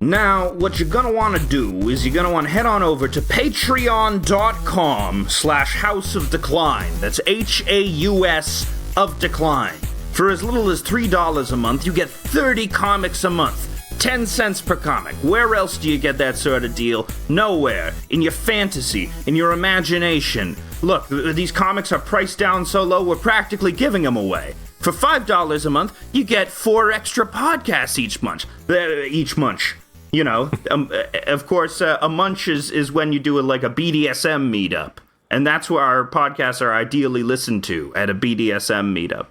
Now, what you're gonna want to do is you're gonna want to head on over to patreon.com/House of Decline. That's HAUS of Decline. For as little as $3 a month, you get 30 comics a month. 10 cents per comic. Where else do you get that sort of deal? Nowhere. In your fantasy, in your imagination. Look, these comics are priced down so low, we're practically giving them away. For $5 a month, you get 4 extra podcasts each month. You know, of course, a munch is when you do a BDSM meetup. And that's where our podcasts are ideally listened to, at a BDSM meetup.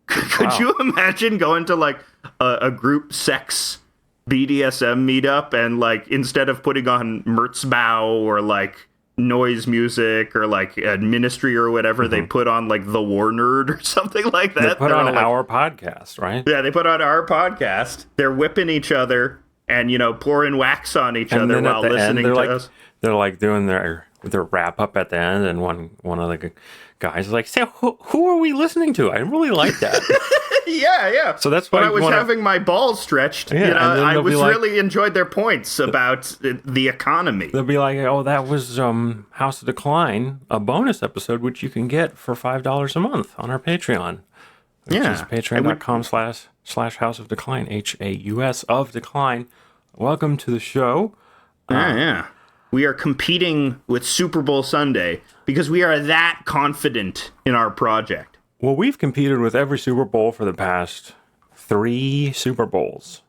Could you imagine going to a group sex BDSM meetup and instead of putting on Merzbow or noise music or Ministry or whatever, they put on The War Nerd or something like that? They put on our podcast, right? Yeah, they put on our podcast. They're whipping each other and, pouring wax on each other while listening to us. They're doing their wrap up at the end, and one of the guys is like, "So who are we listening to? I really like that." Yeah. So that's why when I was having my balls stretched, I really enjoyed their points about the economy. They'll be like, "Oh, that was House of Decline, a bonus episode, which you can get for $5 a month on our Patreon." Which is patreon.com/House of Decline, HAUS of Decline. Welcome to the show. Yeah. We are competing with Super Bowl Sunday because we are that confident in our project. Well, we've competed with every Super Bowl for the past 3 Super Bowls.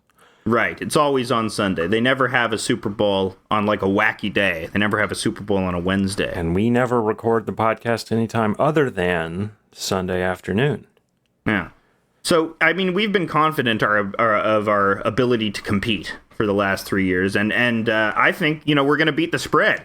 Right. It's always on Sunday. They never have a Super Bowl on a wacky day. They never have a Super Bowl on a Wednesday. And we never record the podcast anytime other than Sunday afternoon. Yeah. So, I mean, we've been confident of our ability to compete for the last 3 years, and I think we're gonna beat the spread.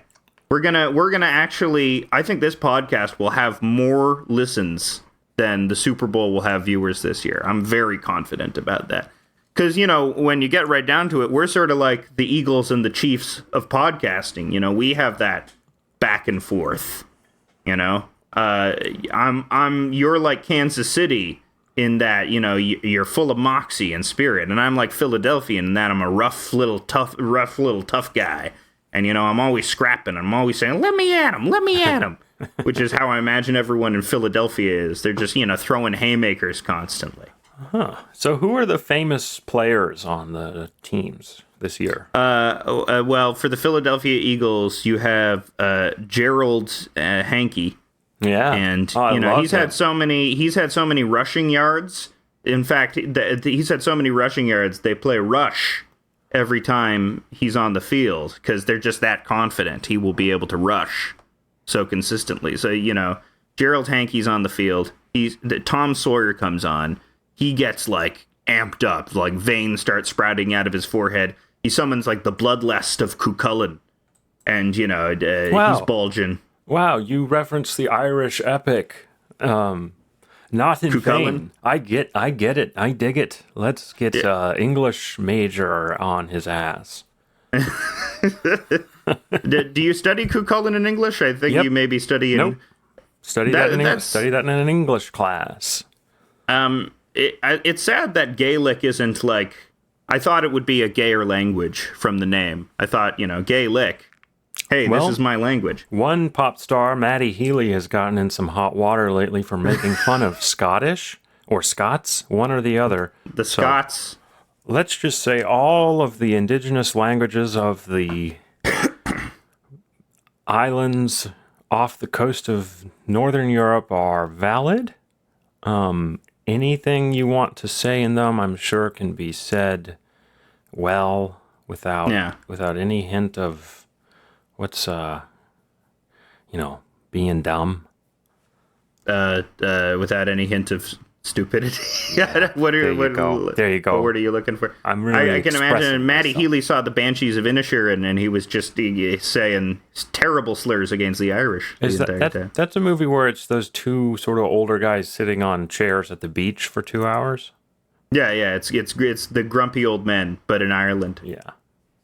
We're gonna actually. I think this podcast will have more listens than the Super Bowl will have viewers this year. I'm very confident about that because when you get right down to it, we're sort of like the Eagles and the Chiefs of podcasting. We have that back and forth. You're like Kansas City. In that, you're full of moxie and spirit, and I'm like Philadelphia in that I'm a rough little tough guy, and I'm always scrapping. I'm always saying, "Let me at him," which is how I imagine everyone in Philadelphia is. They're just throwing haymakers constantly. Huh. So who are the famous players on the teams this year? Well, for the Philadelphia Eagles, you have Gerald Hankey. Yeah, and he's had so many rushing yards. In fact, he's had so many rushing yards. They play rush every time he's on the field because they're just that confident he will be able to rush so consistently. So Gerald Hankey's on the field. Tom Sawyer comes on. He gets amped up, veins start sprouting out of his forehead. He summons the bloodlust of Cucullin, and Wow. He's bulging. Wow, you referenced the Irish epic. Not in vain. I get it. I dig it. Let's get English major on his ass. Do you study Cucullin in English? I think you maybe study in... Nope. Study that in an English class. It's sad that Gaelic isn't I thought it would be a gayer language from the name. I thought, Gaelic. Hey, this is my language. One pop star, Maddie Healy, has gotten in some hot water lately for making fun of Scottish or Scots, one or the other. The Scots. Let's just say all of the indigenous languages of the islands off the coast of Northern Europe are valid. Anything you want to say in them, I'm sure, can be said well without any hint of what's being dumb. Without any hint of stupidity. There you go. What word are you looking for? I can imagine Maddie Healy saw the Banshees of Inisherin and he was just saying terrible slurs against the Irish. That's a movie where it's those two sort of older guys sitting on chairs at the beach for 2 hours. Yeah. It's the grumpy old men, but in Ireland. Yeah.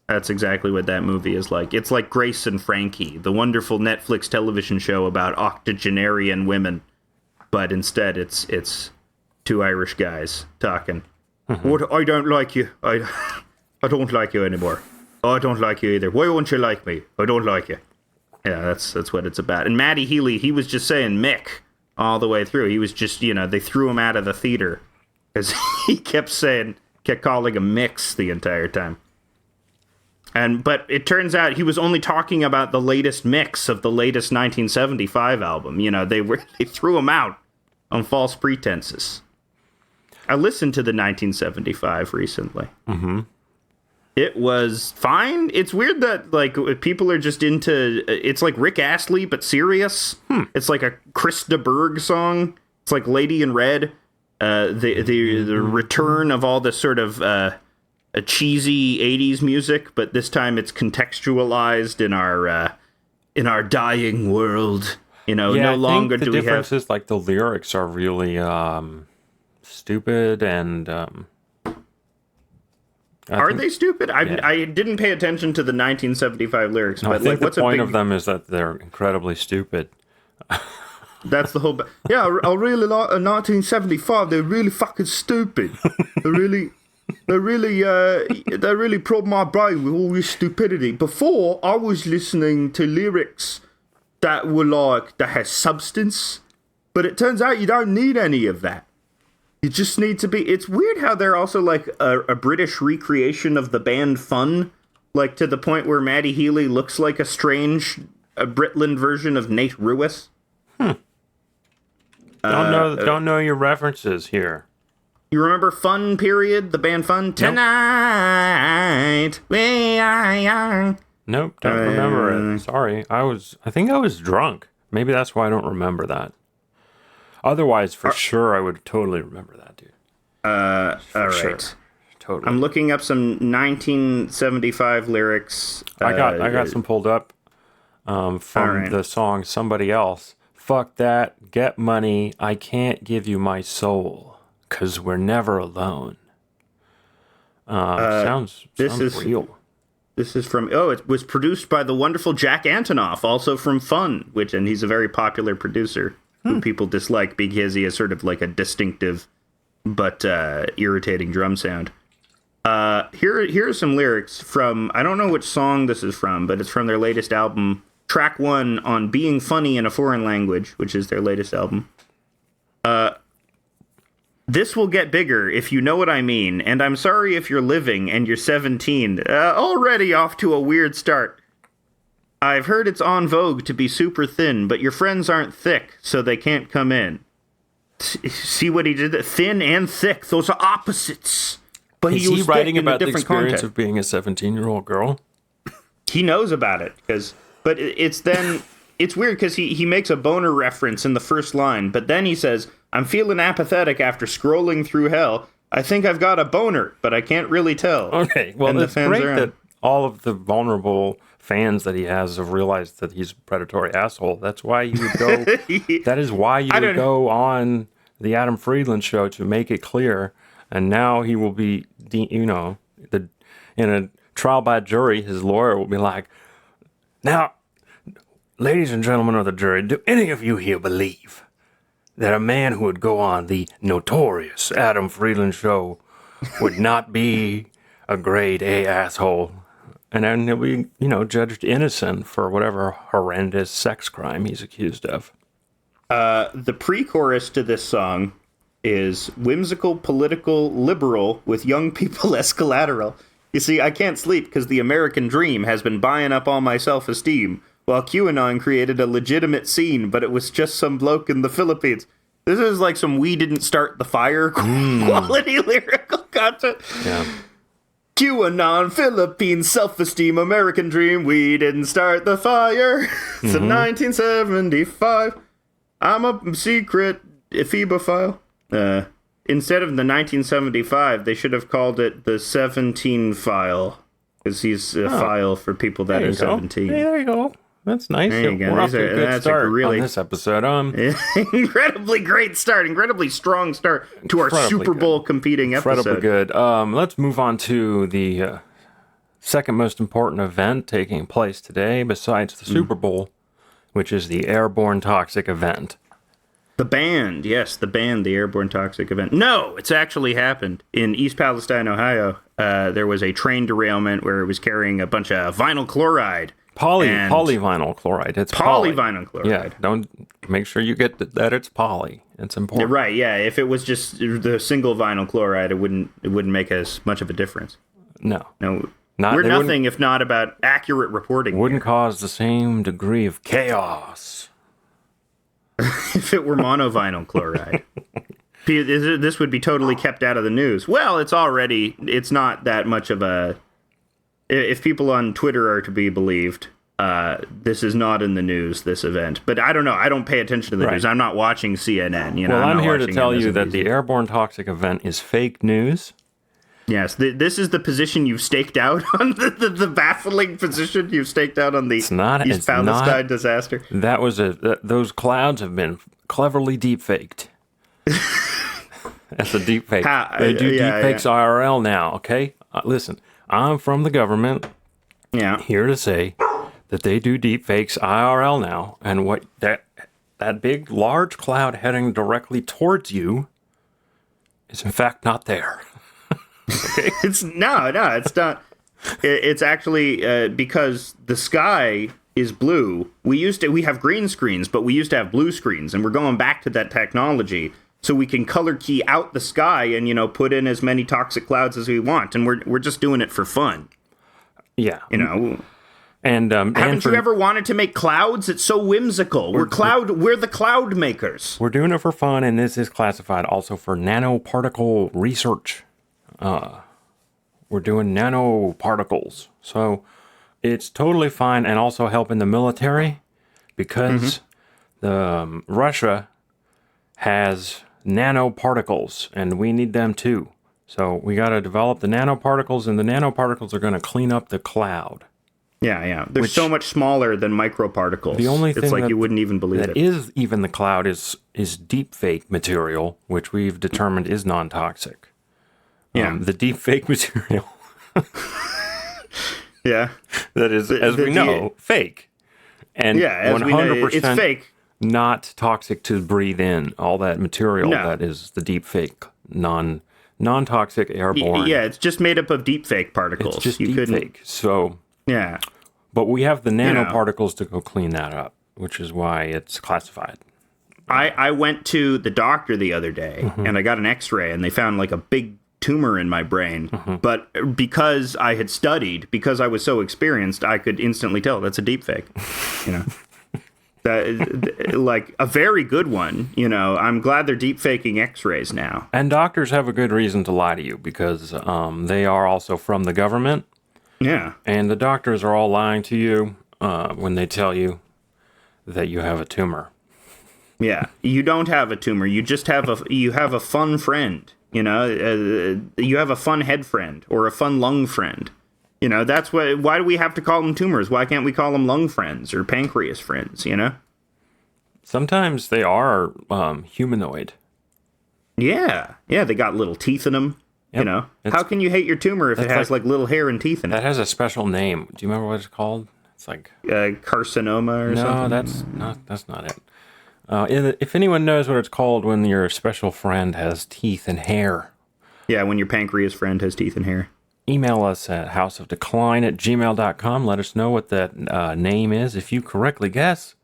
That's exactly what that movie is like. It's like Grace and Frankie, the wonderful Netflix television show about octogenarian women. But instead, it's 2 Irish guys talking. Mm-hmm. What? I don't like you. I don't like you anymore. Oh, I don't like you either. Why won't you like me? I don't like you. Yeah, that's what it's about. And Matty Healy, he was just saying Mick all the way through. He was just, they threw him out of the theater because he kept calling him Mix the entire time. But it turns out he was only talking about the latest mix of the latest 1975 album. They threw him out on false pretenses. I listened to the 1975 recently. Mm-hmm. It was fine. It's weird that people are just into. It's like Rick Astley but serious. It's like a Chris de Burgh song. It's like Lady in Red. The return of all this sort of a cheesy 80s music, but this time it's contextualized in our dying world. No longer do we have. The difference is the lyrics are really stupid and. Are they stupid? I didn't pay attention to the 1975 lyrics, no, but I think the point of them is that they're incredibly stupid. That's the whole. Yeah, I really like 1975. They're really fucking stupid. They really probe my brain with all this stupidity. Before, I was listening to lyrics that had substance, but it turns out you don't need any of that. You just need to be. It's weird how they're also like a British recreation of the band Fun, to the point where Matty Healy looks like a strange Britland version of Nate Ruess. Don't know your references here. You remember Fun period? The band Fun? Tonight we are young. Nope, don't remember it. Sorry. I think I was drunk. Maybe that's why I don't remember that. Otherwise, for sure, I would totally remember that, dude. All right. Sure. Totally. I'm looking up some 1975 lyrics. I got some pulled up from the song Somebody Else. Fuck that, get money, I can't give you my soul, 'cause we're never alone. Sounds real. This is from, it was produced by the wonderful Jack Antonoff, also from Fun, and he's a very popular producer who people dislike because he has sort of like a distinctive but irritating drum sound. Here are some lyrics from, I don't know which song this is from, but it's from their latest album, track 1 on Being Funny in a Foreign Language, which is their latest album. This will get bigger, if you know what I mean, and I'm sorry if you're living and you're 17. Already off to a weird start. I've heard it's en vogue to be super thin, but your friends aren't thick, so they can't come in. See what he did? Thin and thick, those are opposites. But is he writing about the experience of being a 17-year-old girl? He knows about it, but it's weird because he makes a boner reference in the first line, but then he says, I'm feeling apathetic after scrolling through hell. I think I've got a boner, but I can't really tell. Okay, well, it's great that all of the vulnerable fans that he has have realized that he's a predatory asshole. That's why you would go. That is why you would go on the Adam Friedland show to make it clear. And now he will be, in a trial by jury, his lawyer will be like, now, ladies and gentlemen of the jury, do any of you here believe that a man who would go on the notorious Adam Friedland show would not be a grade A asshole? And then he'll be, judged innocent for whatever horrendous sex crime he's accused of. The pre-chorus to this song is whimsical, political, liberal with young people as collateral. You see, I can't sleep because the American dream has been buying up all my self-esteem, while QAnon created a legitimate scene, but it was just some bloke in the Philippines. This is like some We Didn't Start the Fire quality lyrical content. Yeah. QAnon, Philippines, self-esteem, American dream, we didn't start the fire. It's a 1975. I'm a secret ephebophile. Instead of the 1975, they should have called it the 17 file, because he's a file for people that are 17. Hey, there you go. That's nice. There you go. We're off to a good start on this episode. Incredibly great start. Incredibly strong start to our Super Bowl competing episode. Incredibly good. Let's move on to the second most important event taking place today, besides the Super Bowl, which is the Airborne Toxic event. The band, yes, the airborne toxic event. No, it's actually happened. In East Palestine, Ohio, there was a train derailment where it was carrying a bunch of vinyl chloride. Polyvinyl chloride. It's polyvinyl chloride. Yeah, don't make sure you get that it's poly. It's important. Right, yeah. If it was just the single vinyl chloride, it wouldn't make as much of a difference. No. We're nothing if not about accurate reporting. Wouldn't cause the same degree of chaos. If it were monovinyl chloride. This would be totally kept out of the news. Well, it's not that much of a... If people on Twitter are to be believed, this is not in the news, this event. But I don't know. I don't pay attention to the news. I'm not watching CNN. Well, I'm here to tell you that the airborne toxic event is fake news. Yes, this is the position you've staked out on, the baffling position you've staked out on the East Palestine disaster. That was those clouds have been cleverly deepfaked. That's a deepfake. They do deepfakes IRL now, okay? Listen, I'm from the government. Yeah. Here to say that they do deepfakes IRL now, and what that big, large cloud heading directly towards you is in fact not there. Okay. It's not. It's actually because the sky is blue. We have green screens, but we used to have blue screens, and we're going back to that technology so we can color key out the sky and put in as many toxic clouds as we want, and we're just doing it for fun. Yeah. And haven't you ever wanted to make clouds? It's so whimsical. We're the cloud makers. We're doing it for fun, and this is classified also for nanoparticle research. We're doing nanoparticles, so it's totally fine, and also helping the military because Russia has nanoparticles, and we need them too. So we got to develop the nanoparticles, and the nanoparticles are going to clean up the cloud. Yeah. They're so much smaller than microparticles. The only thing it's like you wouldn't even believe that it. is even the cloud is deepfake material, which we've determined is non-toxic. Yeah. The deepfake material. Yeah. That is, as we know, fake. And 100% it's fake. Not toxic to breathe in. All that material that is the deepfake, non-toxic airborne. Yeah, it's just made up of deepfake particles. It's just deepfake. So, yeah. But we have the nanoparticles to go clean that up, which is why it's classified. I went to the doctor the other day, and I got an x-ray, and they found like a big tumor in my brain. But because I had studied, because I was so experienced, I could instantly tell that's a deepfake. That, like a very good one. I'm glad they're deepfaking x-rays now. And doctors have a good reason to lie to you because they are also from the government. Yeah. And the doctors are all lying to you when they tell you that you have a tumor. Yeah, you don't have a tumor. You just have a fun friend. You have a fun head friend or a fun lung friend. That's why do we have to call them tumors? Why can't we call them lung friends or pancreas friends? Sometimes they are humanoid. Yeah, they got little teeth in them. Yep. How can you hate your tumor if it has like little hair and teeth in it? That has a special name. Do you remember what it's called? It's like carcinoma or something. No, that's not it. If anyone knows what it's called when your special friend has teeth and hair. Yeah, when your pancreas friend has teeth and hair. Email us at houseofdecline@gmail.com. Let us know what that name is. If you correctly guess,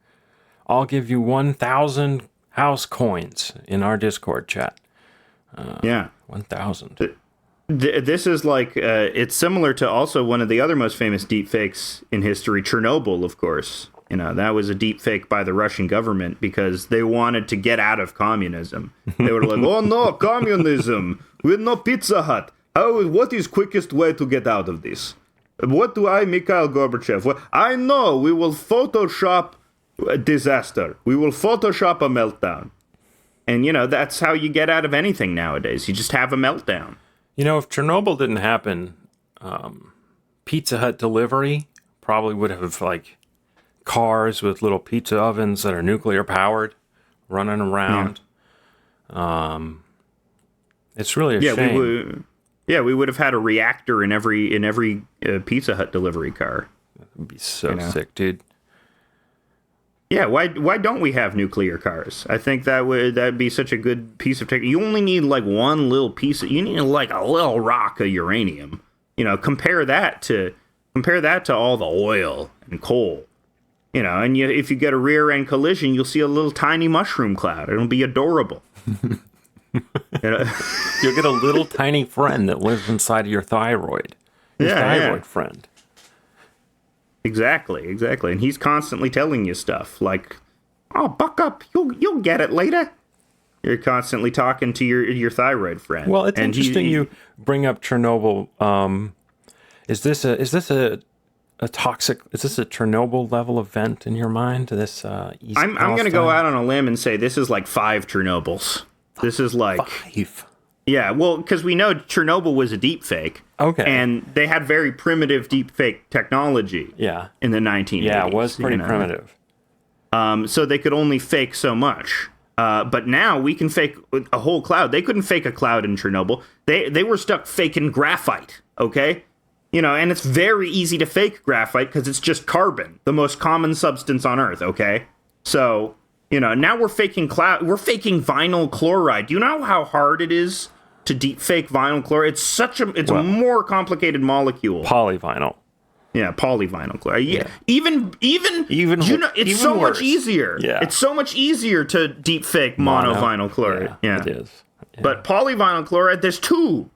I'll give you 1,000 house coins in our Discord chat. 1,000. This is like, it's similar to also one of the other most famous deepfakes in history, Chernobyl, of course. That was a deep fake by the Russian government because they wanted to get out of communism. They were like, oh no, communism. We're no Pizza Hut. What is quickest way to get out of this? What do I, Mikhail Gorbachev? Well, I know. We will Photoshop a disaster. We will Photoshop a meltdown. And, that's how you get out of anything nowadays. You just have a meltdown. If Chernobyl didn't happen, Pizza Hut delivery probably would have, cars with little pizza ovens that are nuclear powered running around. It's really a shame. We would have had a reactor in every Pizza Hut delivery car. That would be so sick, dude. Yeah, why don't we have nuclear cars? I think that'd be such a good piece of technology. You only need like one little piece. You need like a little rock of uranium. You know, compare that to all the oil and coal. You know, and if you get a rear end collision, you'll see a little tiny mushroom cloud. It'll be adorable. You know? You'll get a little tiny friend that lives inside of your thyroid. Your thyroid friend. Exactly. And he's constantly telling you stuff like, "Oh, buck up, you'll get it later." You're constantly talking to your thyroid friend. Well, it's interesting you bring up Chernobyl. Is this a toxic? Is this a Chernobyl level event in your mind? This East I'm going to go out on a limb and say this is like 5 Chernobyls. This is like 5. Yeah, well, because we know Chernobyl was a deep fake. Okay. And they had very primitive deep fake technology. Yeah. In the 1980s. Yeah, it was pretty primitive. So they could only fake so much. But now we can fake a whole cloud. They couldn't fake a cloud in Chernobyl. They were stuck faking graphite, okay? You know, and it's very easy to fake graphite because it's just carbon, the most common substance on Earth, okay? So, you know, now we're faking vinyl chloride. Do you know how hard it is to deep fake vinyl chloride? It's a more complicated molecule. Polyvinyl. Yeah, polyvinyl chloride. Yeah. Even it's so worse. Much easier. Yeah. It's so much easier to deep fake monovinyl chloride. Yeah, it is. Yeah. But polyvinyl chloride, there's 2.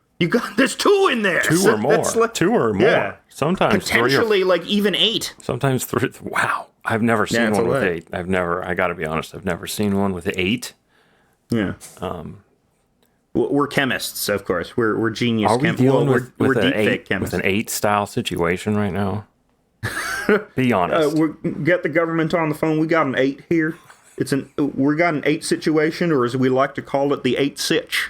There's 2 in there. 2 or more. Like, 2 or more. Yeah. Sometimes potentially 3 like even 8. Sometimes 3. Wow. I've never seen one with 8. I got to be honest, I've never seen one with 8. Yeah. We're chemists, of course. We're genius chemists. Are we dealing we're deep fake chemists. With an 8 style situation right now? Be honest. Get the government on the phone. We got an 8 here. We got an 8 situation, or as we like to call it, the 8 sitch.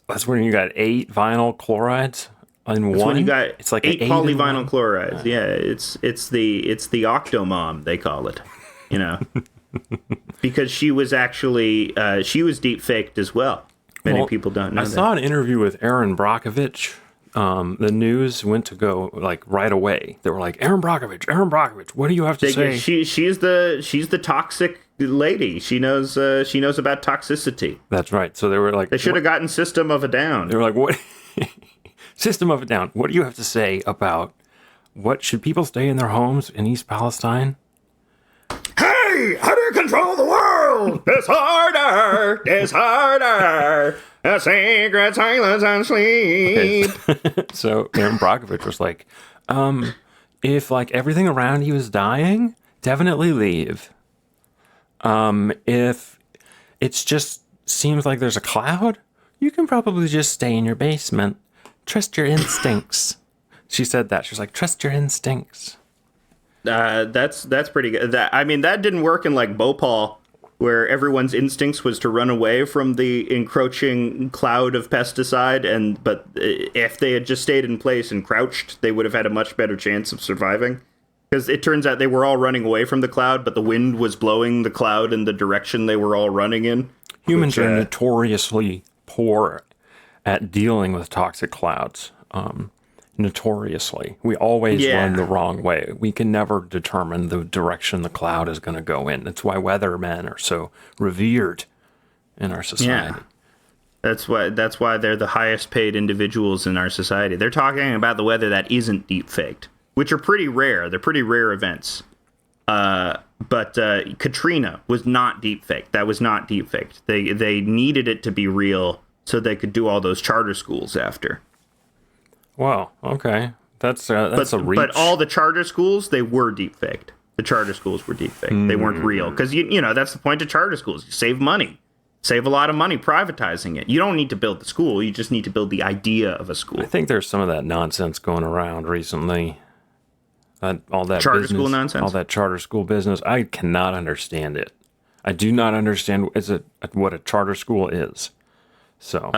That's when you got 8 vinyl chlorides in one. When you got it's like 8 polyvinyl chlorides. Yeah, it's the octomom they call it. You know, because she was actually deep faked as well. Many people don't know that. I saw an interview with Erin Brockovich. The news went to go like right away. They were like, Erin Brockovich, what do you have to say? She's the toxic lady. She knows about toxicity. That's right. So they were like, they should have gotten System of a Down. They were like, what? System of a Down. What do you have to say about what should people stay in their homes in East Palestine? Hey, how do you control the world? It's harder. A secret silence and sleep. Okay. So Erin Brockovich was like, if like everything around you is dying, definitely leave. If it's just seems like there's a cloud, you can probably just stay in your basement. Trust your instincts. She said that. She was like, trust your instincts. That's pretty good. That didn't work in like Bhopal, where everyone's instincts was to run away from the encroaching cloud of pesticide, but if they had just stayed in place and crouched, they would have had a much better chance of surviving. Because it turns out they were all running away from the cloud, but the wind was blowing the cloud in the direction they were all running in. Humans are notoriously poor at dealing with toxic clouds. Notoriously. We always run the wrong way. We can never determine the direction the cloud is going to go in. That's why weathermen are so revered in our society. Yeah. That's why they're the highest paid individuals in our society. They're talking about the weather that isn't deep faked, which are pretty rare. They're pretty rare events. But Katrina was not deep faked. That was not deep faked. They needed it to be real so they could do all those charter schools after. Wow. Okay. That's a reach. But all the charter schools, they were deep faked. The charter schools were deep faked. They weren't real. Because, you know, that's the point of charter schools. You save money. Save a lot of money privatizing it. You don't need to build the school. You just need to build the idea of a school. I think there's some of that nonsense going around recently. All that charter school nonsense? All that charter school business. I cannot understand it. I do not understand what a charter school is. So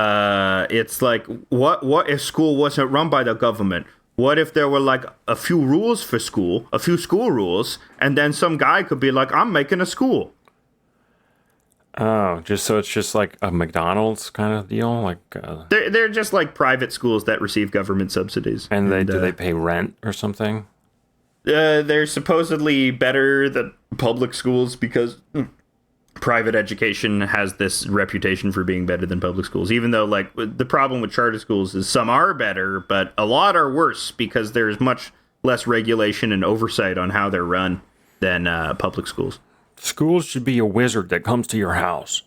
it's like, what if school wasn't run by the government? What if there were like a few rules for school, a few school rules, and then some guy could be like, I'm making a school. Oh, it's just like a McDonald's kind of deal, like they're just like private schools that receive government subsidies. And do they pay rent or something? they're supposedly better than public schools because private education has this reputation for being better than public schools, even though, like, the problem with charter schools is some are better, but a lot are worse because there's much less regulation and oversight on how they're run than public schools. Schools should be a wizard that comes to your house.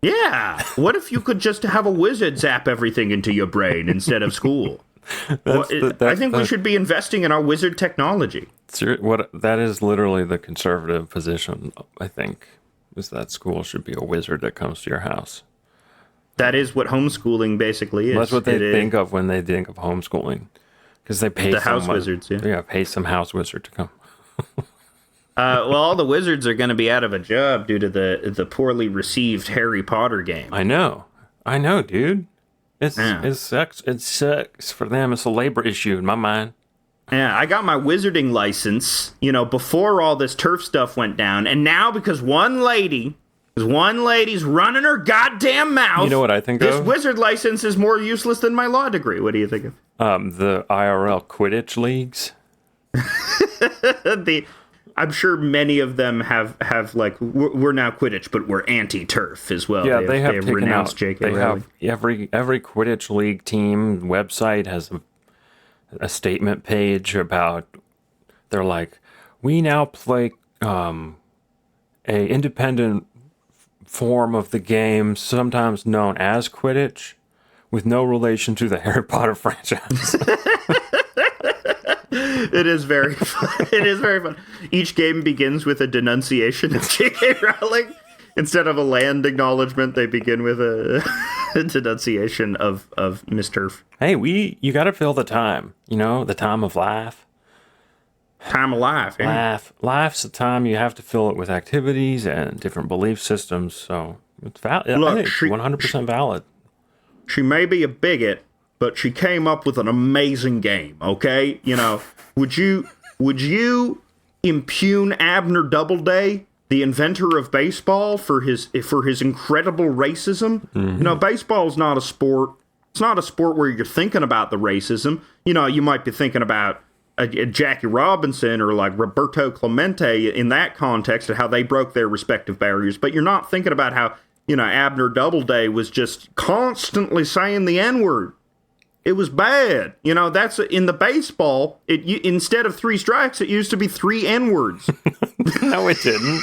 Yeah. What if you could just have a wizard zap everything into your brain instead of school? I think we should be investing in our wizard technology. That is literally the conservative position, I think, is that school should be a wizard that comes to your house. That is what homeschooling basically is. That's what they think of when they think of homeschooling. Because they pay the house wizards, yeah. Yeah, pay some house wizard to come. Well, all the wizards are going to be out of a job due to the poorly received Harry Potter game. I know, dude. It sucks. It sucks for them. It's a labor issue in my mind. Yeah, I got my wizarding license, before all this turf stuff went down, and now because one lady's running her goddamn mouth. You know what I think this wizard license is more useless than my law degree. What do you think of? The IRL Quidditch leagues. I'm sure many of them have like, we're now Quidditch, but we're anti-turf as well. Yeah, they have renounced J.K. Rowling. Every Quidditch league team website has a statement page about, they're like, we now play a independent form of the game, sometimes known as Quidditch, with no relation to the Harry Potter franchise. It is very fun. It is very fun. Each game begins with a denunciation of J.K. Rowling. Instead of a land acknowledgement, they begin with a denunciation of Miss Turf. Hey, you got to fill the time. The time of life. Time of life. Yeah. Life's the time you have to fill it with activities and different belief systems. So it's valid. Look, I think it's 100% valid. She may be a bigot, but she came up with an amazing game, okay? Would you impugn Abner Doubleday, the inventor of baseball, for his incredible racism? Mm-hmm. Baseball's not a sport. It's not a sport where you're thinking about the racism. You might be thinking about a Jackie Robinson or like Roberto Clemente in that context of how they broke their respective barriers, but you're not thinking about how, Abner Doubleday was just constantly saying the N-word. It was bad. That's in the baseball. Instead of 3 strikes, it used to be 3 N-words. No, it didn't.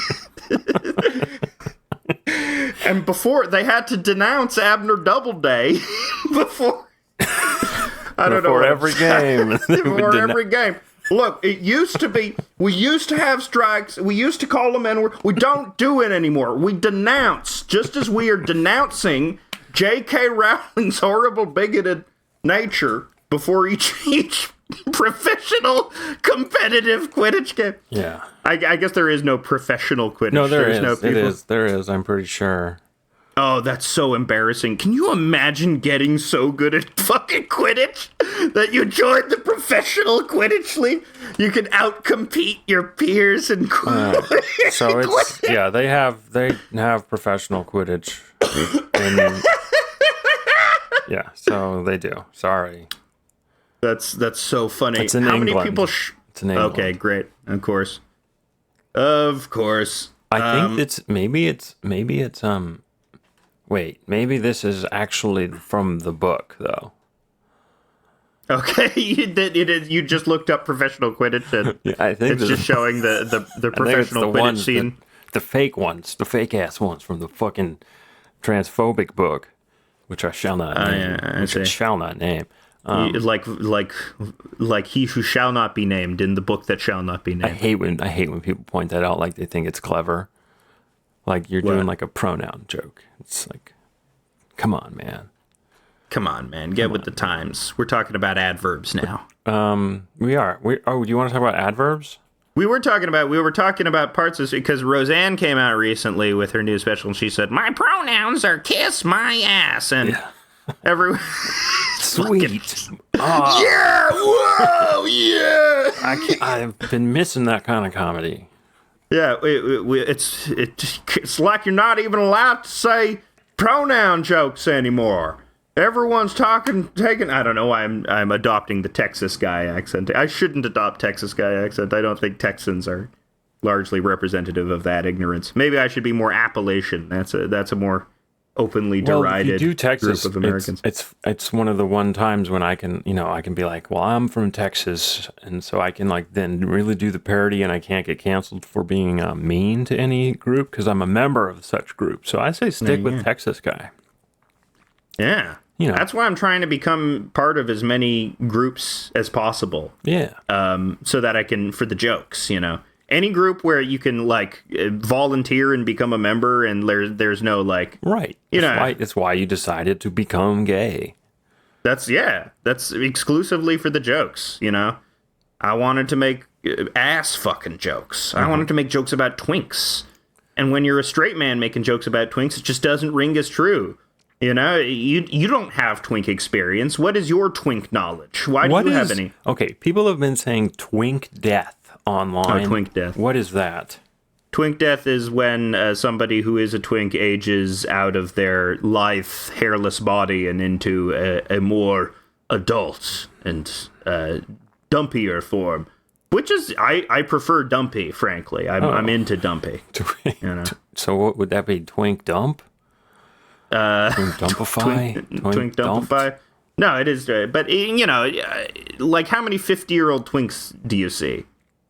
And before, they had to denounce Abner Doubleday before. I don't know. Before every game. Before every game. Look, it used to be, we used to have strikes. We used to call them N-word. We don't do it anymore. We denounce, just as we are denouncing J.K. Rowling's horrible, bigoted nature before each professional competitive Quidditch game. Yeah. I guess there is no professional Quidditch. No, there is. There is, I'm pretty sure. Oh, that's so embarrassing. Can you imagine getting so good at fucking Quidditch that you joined the professional Quidditch league? You can outcompete your peers in Quidditch. So it's, yeah, they have professional Quidditch. Yeah, so they do. Sorry. That's so funny. It's in England. Many people it's in England. Okay, great. Of course. I think maybe it's wait, maybe this is actually from the book though. Okay, you just looked up professional Quidditch and yeah, I think it's just showing the professional Quidditch scene. The fake ones, the fake ass ones from the fucking transphobic book, which I shall not name. I shall not name. Like he who shall not be named in the book that shall not be named. I hate when people point that out, like they think it's clever. Like you're doing like a pronoun joke. It's like, come on, man. Get with the times. We're talking about adverbs now. We are. Do you want to talk about adverbs? We were talking about parts of, because Roseanne came out recently with her new special, and she said, "My pronouns are kiss my ass," and yeah. everyone. Sweet. Yeah. Whoa. Yeah. I've been missing that kind of comedy. Yeah. It's like you're not even allowed to say pronoun jokes anymore. Everyone's taking. I don't know why I'm adopting the Texas guy accent. I shouldn't adopt Texas guy accent. I don't think Texans are largely representative of that ignorance. Maybe I should be more Appalachian. That's a more openly derided group of Americans. It's one of the one times when I can be like, well, I'm from Texas, and so I can like then really do the parody, and I can't get canceled for being mean to any group because I'm a member of such group. So I say stick with Texas guy. Yeah. That's why I'm trying to become part of as many groups as possible. Yeah. So that I can, for the jokes, Any group where you can, like, volunteer and become a member and there's no, like... Right. That's why you decided to become gay. That's exclusively for the jokes, I wanted to make ass-fucking jokes. I wanted to make jokes about twinks. And when you're a straight man making jokes about twinks, it just doesn't ring as true. You don't have twink experience. What is your twink knowledge? Why do you have any? Okay, people have been saying twink death online. Oh, twink death. What is that? Twink death is when somebody who is a twink ages out of their lithe, hairless body and into a more adult and dumpier form. Which is, I prefer dumpy, frankly. I'm into dumpy. So what would that be? Twink dump? Twink dumpify? Twink dumpify? No, it is, but, like how many 50-year-old twinks do you see?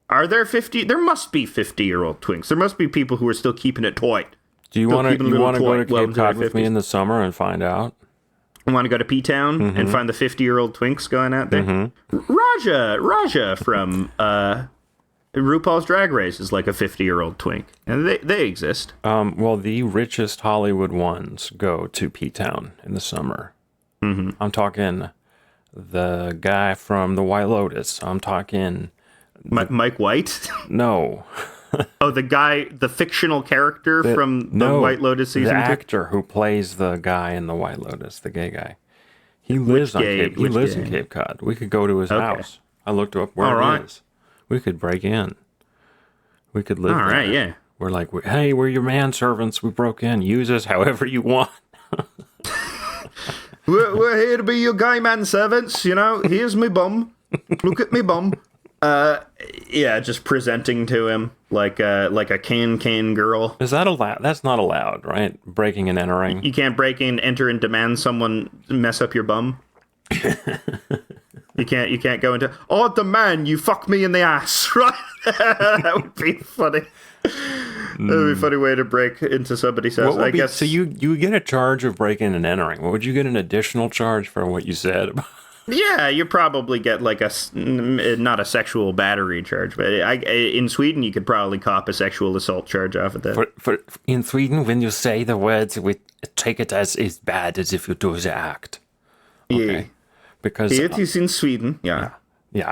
Are there 50? There must be 50-year-old twinks. There must be people who are still keeping it toy. Do you want to go to Cape Cod with me in the summer and find out? I want to go to P-Town and find the 50-year-old twinks going out there. Raja from RuPaul's Drag Race is like a 50-year-old twink, and they exist. Well, the richest Hollywood ones go to P-Town in the summer. I'm talking the guy from The White Lotus. I'm talking... Mike White? No. Oh, the fictional character from the White Lotus season 2? The actor who plays the guy in The White Lotus, the gay guy. He lives in Cape Cod. We could go to his house. I looked up where it is. We could break in. We could live there. All right, yeah. We're like, hey, we're your manservants. We broke in. Use us however you want. we're here to be your gay manservants, Here's me bum. Look at me bum. Just presenting to him like a can girl. Is that allowed? That's not allowed, right? Breaking and entering. You can't break in, enter, and demand someone mess up your bum. You can't go into, oh, demand you fuck me in the ass, right? That would be funny. That would be a funny way to break into somebody's house, I guess. So you get a charge of breaking and entering. What would you get an additional charge for what you said? Yeah, you probably get like not a sexual battery charge, but in Sweden you could probably cop a sexual assault charge off of that. For in Sweden, when you say the words, we take it as bad as if you do the act. Okay. Yeah. Because it is in Sweden. Yeah. We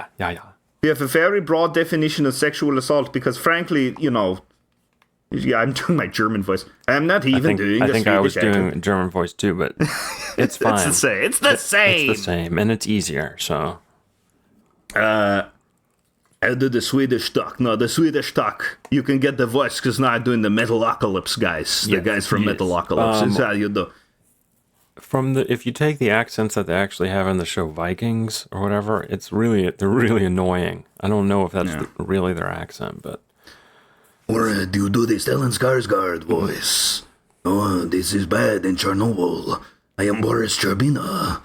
have a very broad definition of sexual assault because, frankly, I'm doing my German voice. I'm not even doing. I think I was doing a German voice too, but it's fine. It's the same, and it's easier. So, I do the Swedish talk. No, the Swedish talk. You can get the voice because now I'm doing the Metalocalypse guys. The guys from Metalocalypse. That's how you do. If you take the accents that they actually have in the show Vikings or whatever, they're really annoying. I don't know if that's really their accent, but. Or do you do the Stellan Skarsgård voice? Oh, this is bad in Chernobyl. I am Boris Cherbina.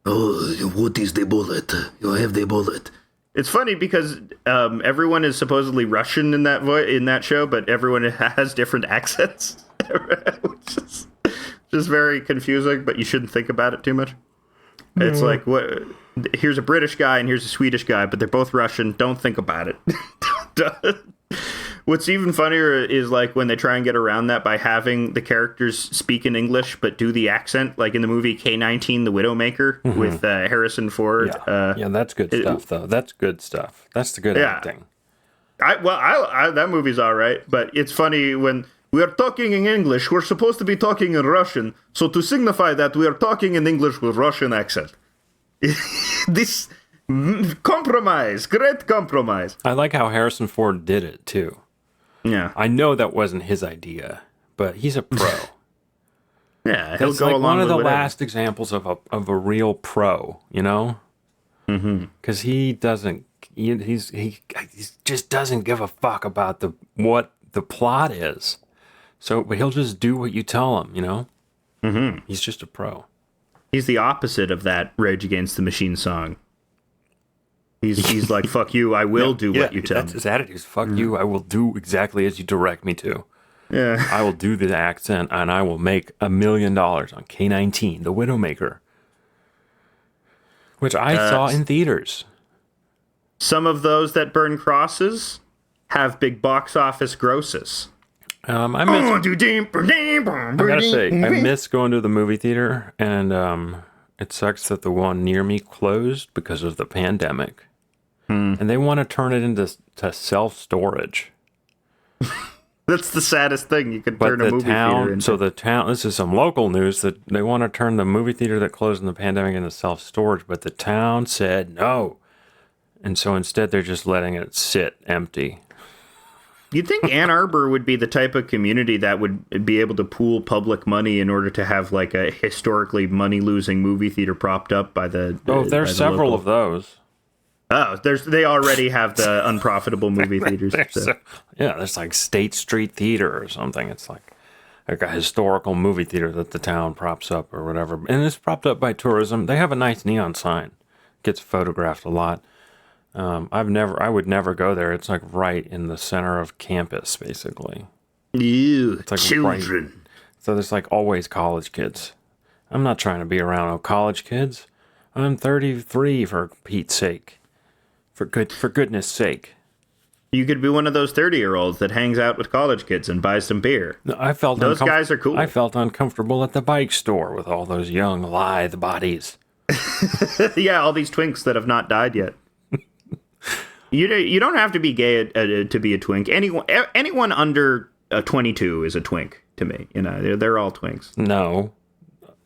Oh, what is the bullet? You have the bullet. It's funny because everyone is supposedly Russian in that show, but everyone has different accents, which is just very confusing. But you shouldn't think about it too much. It's like here's a British guy and here's a Swedish guy, but they're both Russian. Don't think about it. What's even funnier is like when they try and get around that by having the characters speak in English but do the accent, like in the movie K-19, The Widowmaker with Harrison Ford. Yeah, that's good stuff, though. That's good stuff. That's the good acting. That movie's all right, but it's funny when we are talking in English, we're supposed to be talking in Russian, so to signify that we are talking in English with Russian accent. This compromise, great compromise. I like how Harrison Ford did it, too. Yeah. I know that wasn't his idea, but he's a pro. Yeah, he'll It's go like along one of with the whatever. last examples of a real pro, you know? Because he doesn't, he just doesn't give a fuck about what the plot is. So but he'll just do what you tell him, you know? He's just a pro. He's the opposite of that Rage Against the Machine song. He's like, fuck you, I will do what you tell That's me. his attitude. Fuck you, I will do exactly as you direct me to. Yeah. I will do the accent, and I will make $1 million on K-19, the Widowmaker, which I saw in theaters. Some of those that burn crosses have big box office grosses. I gotta say, I miss going to the movie theater, and it sucks that the one near me closed because of the pandemic. And they want to turn it into self-storage. That's the saddest thing. You could But turn a movie theater into. so the town, this is some local news, that they want to turn the movie theater that closed in the pandemic into self-storage, but the town said no. And so instead they're just letting it sit empty. You'd think Ann Arbor would be the type of community that would be able to pool public money in order to have like a historically money-losing movie theater propped up by the. There's several of those. Oh, they already have the unprofitable movie theaters. So. There's like State Street Theater or something. It's like a historical movie theater that the town props up or whatever. And it's propped up by tourism. They have a nice neon sign. Gets photographed a lot. I would never go there. It's like right in the center of campus, basically. Ew, It's like children. So there's like always college kids. I'm not trying to be around no college kids. I'm 33 for Pete's sake. For goodness sake. You could be one of those 30-year-olds that hangs out with college kids and buys some beer. No, I felt those guys are cool. I felt uncomfortable at the bike store with all those young lithe bodies. Yeah, all these twinks that have not died yet. You don't have to be gay to be a twink. Anyone under 22 is a twink to me. You know, they're all twinks. No.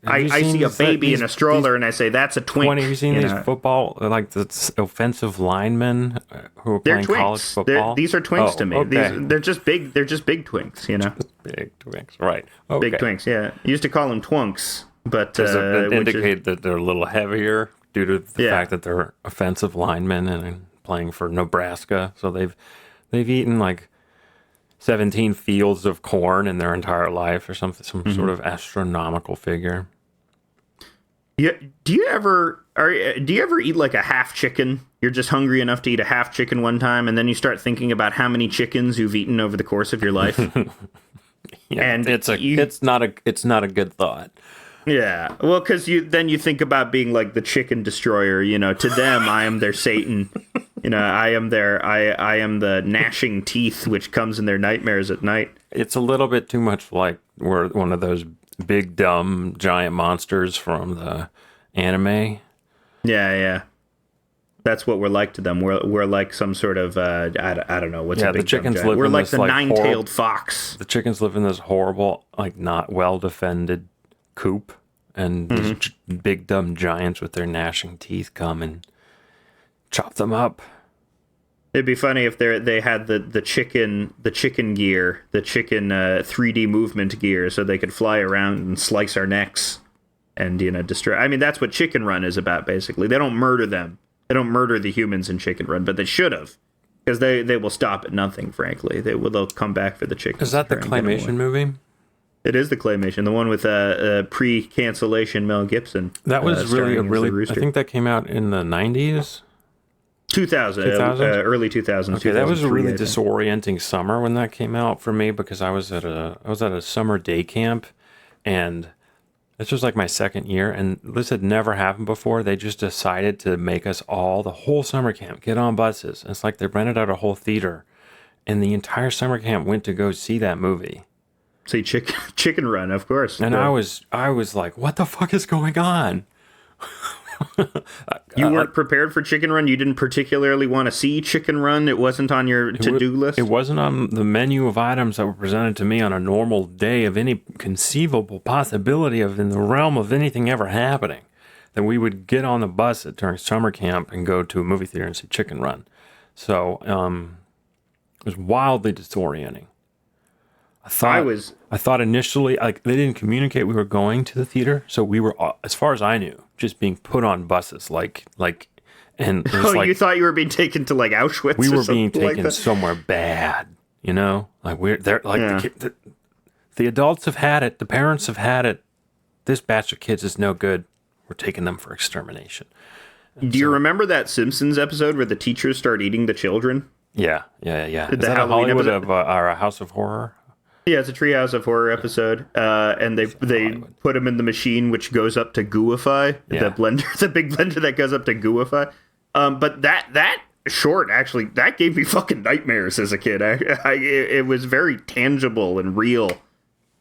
I see a baby in a stroller and I say that's a twink. Have you seen these football, like the offensive linemen who are playing college football? These are twinks to me. Okay. They're just big twinks, you know. Big twinks, right? Okay. Big twinks, yeah. Used to call them twunks, but it indicate that they're a little heavier due to the fact that they're offensive linemen and playing for Nebraska. So they've eaten like 17 fields of corn in their entire life or something, some sort of astronomical figure. Yeah. Do you ever eat like a half chicken? You're just hungry enough to eat a half chicken one time, and then you start thinking about how many chickens you've eaten over the course of your life. And it's not a good thought. Yeah, well, because you think about being like the chicken destroyer. You know, to them, I am their Satan. You know, I am the gnashing teeth which comes in their nightmares at night. It's a little bit too much like we're one of those big dumb giant monsters from the anime. Yeah. That's what we're like to them. We're like some sort of I don't know what's a big the chickens dumb live. We're in like this, the nine-tailed fox. The chickens live in this horrible, like not well defended coop, and these big dumb giants with their gnashing teeth come and chop them up. It'd be funny if they had the chicken gear, the chicken 3D movement gear, so they could fly around and slice our necks and destroy. I mean, that's what Chicken Run is about, basically. They don't murder them. They don't murder the humans in Chicken Run, but they should have, because they will stop at nothing. Frankly, they'll come back for the chickens. Is that the claymation movie? It is the claymation, the one with pre-cancellation Mel Gibson. That was really. I think that came out in the 90s. 2000? Early 2000s. Okay, that was a really disorienting summer when that came out for me, because I was at a summer day camp, and this was like my second year, and this had never happened before. They just decided to make us all, the whole summer camp, get on buses. It's like they rented out a whole theater, and the entire summer camp went to go see that movie. See Chicken Run, of course. And I was like, what the fuck is going on? You weren't prepared for Chicken Run? You didn't particularly want to see Chicken Run? It wasn't on your to-do list? It wasn't on the menu of items that were presented to me on a normal day of any conceivable possibility of in the realm of anything ever happening. That we would get on the bus during summer camp and go to a movie theater and see Chicken Run. So it was wildly disorienting. I thought initially, like, they didn't communicate we were going to the theater, so we were, as far as I knew, just being put on buses, and it was you thought you were being taken to like Auschwitz? We or were being taken like somewhere bad, you know? Like the adults have had it, the parents have had it. This batch of kids is no good. We're taking them for extermination. Do you remember that Simpsons episode where the teachers start eating the children? Yeah. Is that a Halloween Hollywood episode? or a House of Horror? Yeah, it's a Treehouse of Horror episode, and they put them in the machine which goes up to gooify, the blender, the big blender that goes up to gooify. But that short actually that gave me fucking nightmares as a kid. It was very tangible and real.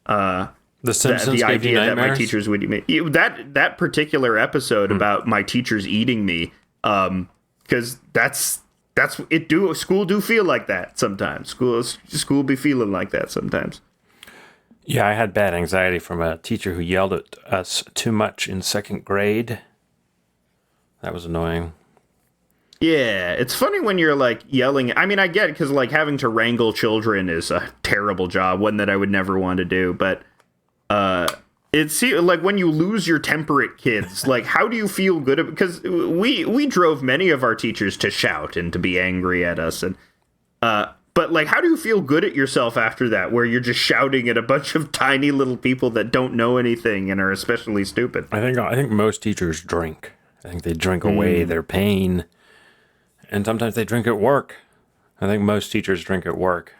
The Simpsons the gave you idea that nightmares? my teachers would eat me. That particular episode about my teachers eating me, because that's it. School do feel like that sometimes. School be feeling like that sometimes. Yeah, I had bad anxiety from a teacher who yelled at us too much in second grade. That was annoying. Yeah, it's funny when you're like yelling. I mean, I get it because like having to wrangle children is a terrible job, one that I would never want to do. But it's like when you lose your temper at kids, like how do you feel good? Because we drove many of our teachers to shout and to be angry at us, and but like how do you feel good at yourself after that, where you're just shouting at a bunch of tiny little people that don't know anything and are especially stupid? I think most teachers drink. I think they drink away their pain. And sometimes they drink at work. I think most teachers drink at work.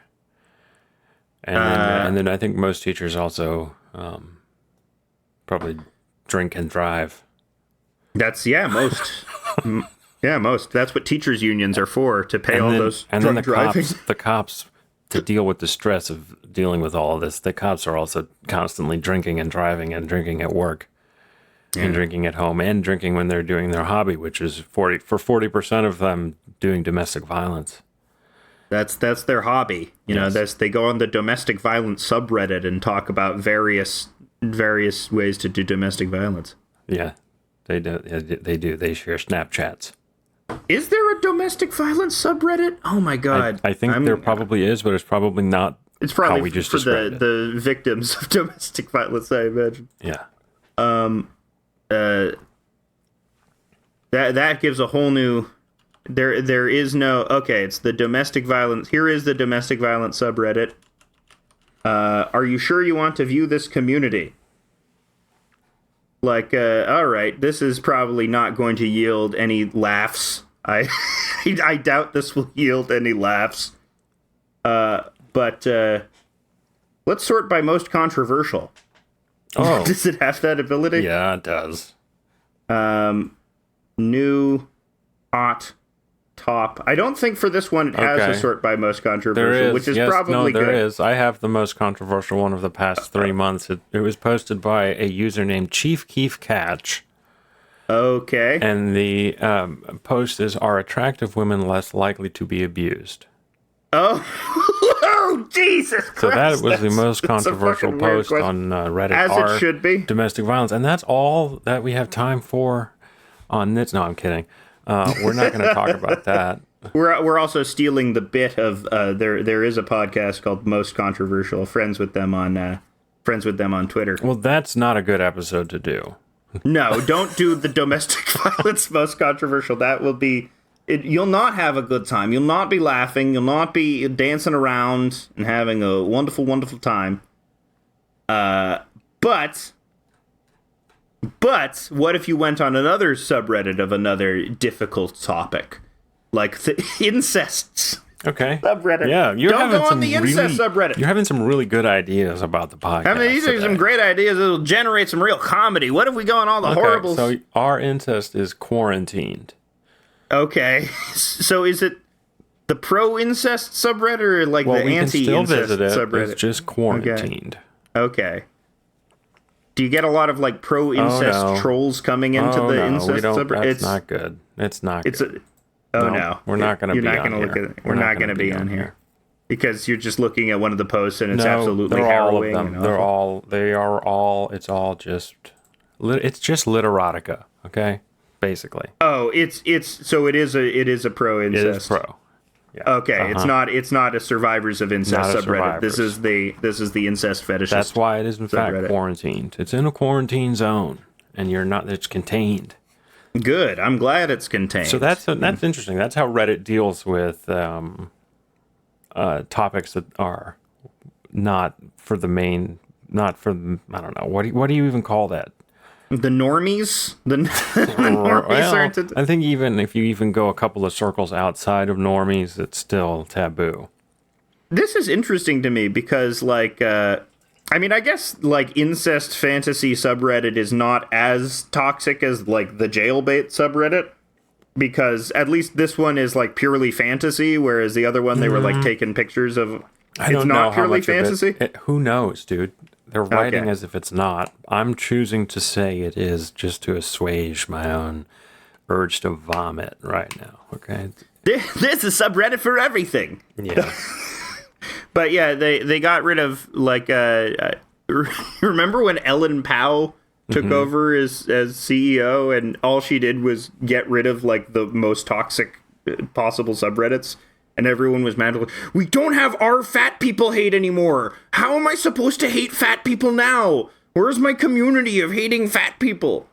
And then I think most teachers also probably drink and drive. That's, most. Yeah, most. That's what teachers' unions are for, to pay all those and drunk then driving. the cops, to deal with the stress of dealing with all of this, the cops are also constantly drinking and driving and drinking at work. And drinking at home and drinking when they're doing their hobby, which is 40% of them doing domestic violence. That's their hobby. You know, they go on the domestic violence subreddit and talk about various ways to do domestic violence. Yeah, they do. They share Snapchats. Is there a domestic violence subreddit? Oh my god! I think there probably is, but it's probably not. It's probably how we just for described the victims of domestic violence, I imagine. Yeah. That gives a whole new. There is no. Okay, it's the domestic violence. Here is the domestic violence subreddit. Are you sure you want to view this community? Like, all right, this is probably not going to yield any laughs. I doubt this will yield any laughs. But let's sort by most controversial. Oh, Does it have that ability? yeah, it does. New, hot, top. I don't think for this one it has a sort by most controversial, which is probably good. There is. I have the most controversial one of the past 3 months. It was posted by a user named Chief Keef Catch. Okay. And the post is, "Are attractive women less likely to be abused?" Oh, oh Jesus Christ. So that was the most controversial post on Reddit. As it should be. Domestic violence. And that's all that we have time for on this. No, I'm kidding. We're not going to talk about that. We're also stealing the bit of there is a podcast called Most Controversial. Friends with them on Twitter. Well, that's not a good episode to do. No, don't do the domestic violence most controversial. That will be you'll not have a good time. You'll not be laughing. You'll not be dancing around and having a wonderful, wonderful time. But what if you went on another subreddit of another difficult topic, like the incests? Okay. Subreddit. Yeah, don't go on the incest subreddit. You're having some really good ideas about the podcast. I mean, these are some great ideas that'll generate some real comedy. What if we go on all the horrible? So our incest is quarantined. Okay, so is it the pro-incest subreddit or like the anti-incest subreddit? It's just quarantined. Okay. Do you get a lot of like pro-incest trolls coming into the incest subreddit? That's not good. It's not good. No. We're not going to be on here. You're not going to look at it. We're not going to be on here. Because you're just looking at one of the posts and it's absolutely harrowing. All of them. It's all just literotica, okay? Basically. Oh, so it is a pro incest. It is pro. Okay, it's not a survivors of incest subreddit. This is the incest fetishist. That's why it is in fact subreddit. quarantined. It's in a quarantine zone, and it's contained. Good. I'm glad it's contained. So that's interesting. That's how Reddit deals with topics that are not for the main, not for, I don't know, what do you even call that? The normies? The normies I think even if you even go a couple of circles outside of normies, it's still taboo. This is interesting to me because, like, I guess, like, incest fantasy subreddit is not as toxic as, like, the jailbait subreddit. Because at least this one is, like, purely fantasy, whereas the other one, they were, like, taking pictures of... It's not purely fantasy? Who knows, dude? They're writing as if it's not. I'm choosing to say it is just to assuage my own urge to vomit right now, okay? There's a subreddit for everything. Yeah. But yeah, they got rid of, like, remember when Ellen Pao took over as CEO and all she did was get rid of, like, the most toxic possible subreddits? And everyone was mad. We don't have our fat people hate anymore. How am I supposed to hate fat people now? Where's my community of hating fat people?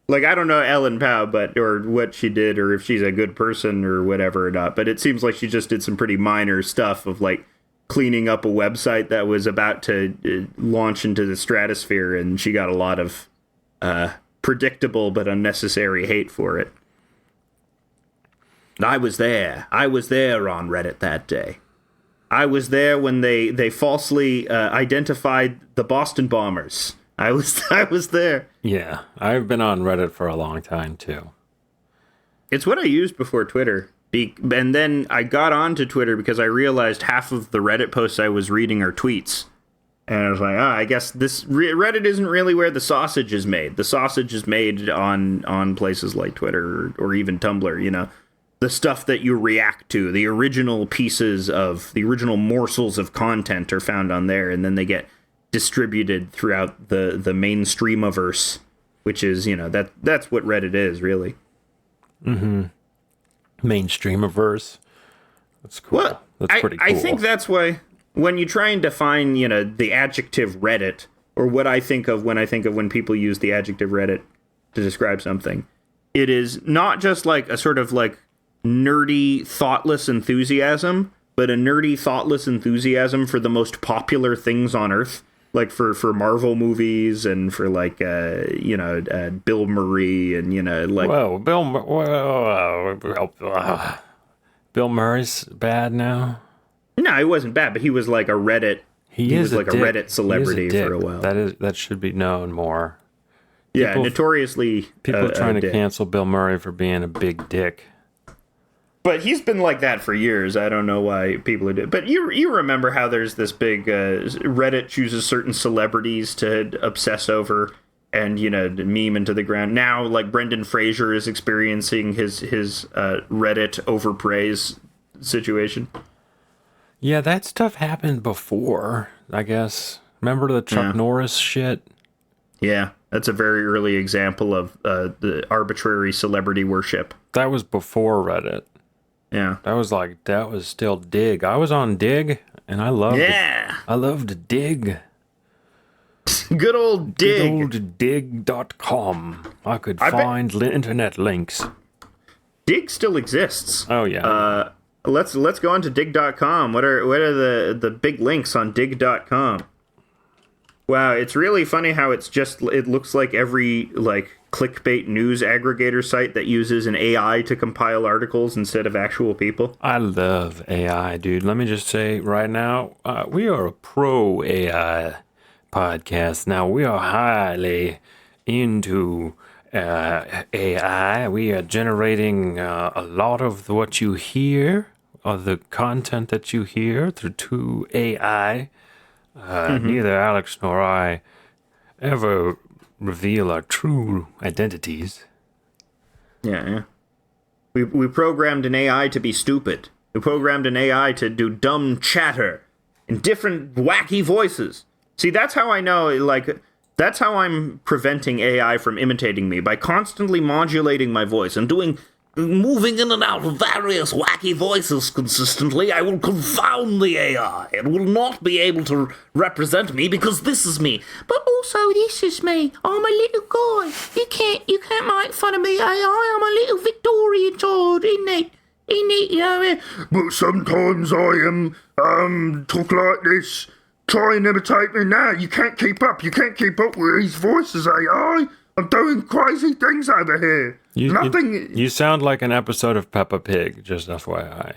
Like, I don't know Ellen Pao, or what she did, or if she's a good person or whatever or not. But it seems like she just did some pretty minor stuff of, like, cleaning up a website that was about to launch into the stratosphere. And she got a lot of predictable but unnecessary hate for it. I was there. I was there on Reddit that day. I was there when they falsely identified the Boston bombers. I was there. Yeah, I've been on Reddit for a long time, too. It's what I used before Twitter. And then I got onto Twitter because I realized half of the Reddit posts I was reading are tweets. And I was like, I guess this Reddit isn't really where the sausage is made. The sausage is made on places like Twitter or even Tumblr, you know. The stuff that you react to, the original morsels of content are found on there, and then they get distributed throughout the mainstreamiverse, which is, you know, that's what Reddit is, really. Mm-hmm. Mainstreamiverse. That's cool. Well, that's pretty cool. I think that's why when you try and define, you know, the adjective Reddit, or what I think of when people use the adjective Reddit to describe something, it is not just like a sort of like nerdy, thoughtless enthusiasm, but a nerdy, thoughtless enthusiasm for the most popular things on Earth, like for Marvel movies and for, like, Bill Murray and, you know, like... Whoa, Bill Murray's bad now? No, he wasn't bad, but he was like a Reddit... He was like a Reddit celebrity for a while. That should be known more. Yeah, notoriously... People trying to cancel Bill Murray for being a big dick. But he's been like that for years. I don't know why people are doing it. But you remember how there's this big Reddit chooses certain celebrities to obsess over and, you know, meme into the ground. Now, like, Brendan Fraser is experiencing his Reddit overpraise situation. Yeah, that stuff happened before, I guess. Remember the Chuck Norris shit? Yeah, that's a very early example of the arbitrary celebrity worship. That was before Reddit. Yeah. That was still Dig. I was on Dig, and I loved it. I loved Dig. Good old Dig. Good old Dig.com. I could find internet links. Dig still exists. Oh, yeah. Let's go on to Dig.com. What are the big links on Dig.com? Wow, it's really funny how it looks like every, like, clickbait news aggregator site that uses an AI to compile articles instead of actual people. I love AI, dude. Let me just say right now, we are a pro AI podcast. Now, we are highly into AI. We are generating a lot of what you hear, of the content that you hear through AI. Neither Alex nor I ever reveal our true identities. Yeah. We programmed an AI to be stupid. We programmed an AI to do dumb chatter in different wacky voices. See, that's how I know, like, that's how I'm preventing AI from imitating me, by constantly modulating my voice and doing moving in and out of various wacky voices consistently, I will confound the AI. It will not be able to represent me because this is me. But also this is me. I'm a little guy. You can't make fun of me, AI. I'm a little Victorian child, isn't it? You know. But sometimes I am talk like this. Try and imitate me now. You can't keep up. You can't keep up with these voices, AI. I'm doing crazy things over here. You sound like an episode of Peppa Pig, just FYI.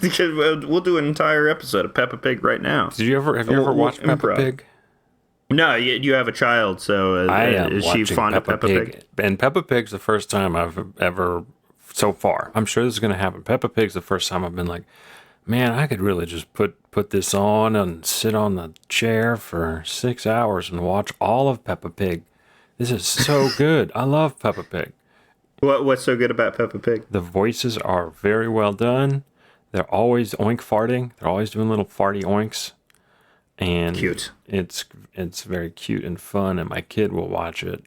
Because we'll do an entire episode of Peppa Pig right now. Have you ever watched Peppa Pig? No, you have a child, so is she fond of Peppa Pig? And Peppa Pig's the first time I've ever, so far, I'm sure this is going to happen. Peppa Pig's the first time I've been like, man, I could really just put this on and sit on the chair for 6 hours and watch all of Peppa Pig. This is so good. I love Peppa Pig. What's so good about Peppa Pig? The voices are very well done. They're always oink farting. They're always doing little farty oinks. And cute. It's very cute and fun, and my kid will watch it